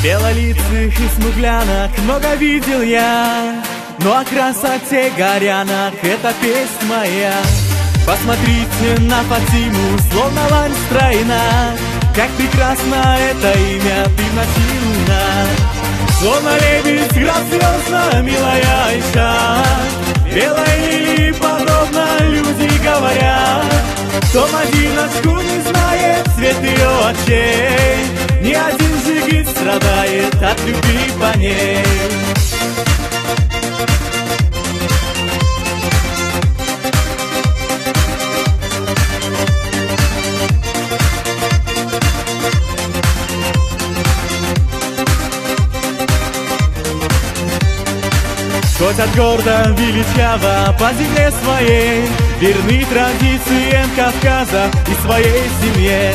Белолицых и смуглянок много видел я, но о красоте горянок это песнь моя. Посмотрите на Фатиму, словно лань стройна, как прекрасно это имя ты носила. Словно лебедь грациозно, милая Айша, белой лилии подобно люди говорят. Кто Мадиночку не знает, цвет ее очей, ни один жигит страдает от любви по ней. Ходят гордо, величаво по земле своей, верны традициям Кавказа и своей семье.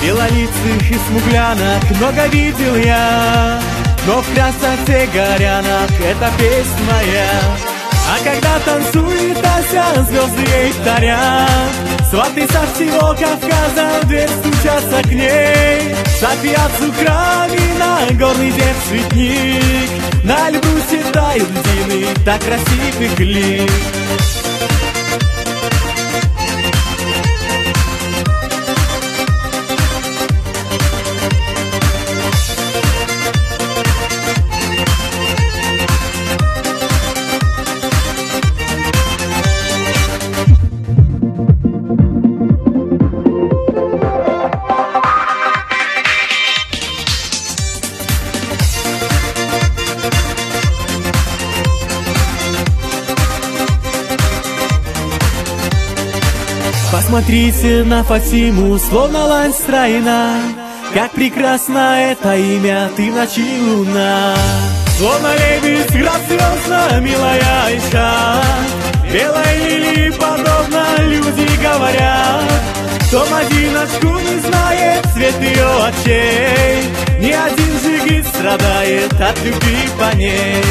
Белолицых и смуглянок много видел я, но в красоте горянок это песнь моя. А когда танцует Ася, звезды ей вторят, сваты со всего Кавказа в дверь стучатся к ней. София Цукрамина, горный дев цветник, на Эльбрусе тают льдины, так красив их лик. Посмотрите на Фатиму, словно лань стройна, как прекрасно это имя ты в ночи луна. Словно лебедь грациозно, милая Айша, белой лилии подобно люди говорят. Кто Мадиночку не знает, цвет ее очей, ни один жигит страдает от любви по ней.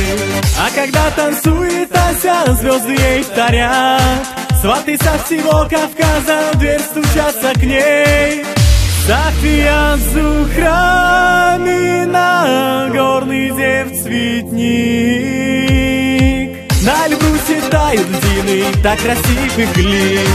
А когда танцует Ася, звезды ей вторят, сваты со всего Кавказа в дверь стучатся к ней. София Зухрамина, горный дев цветник, на Эльбрусе тают льдины, так красив их лик.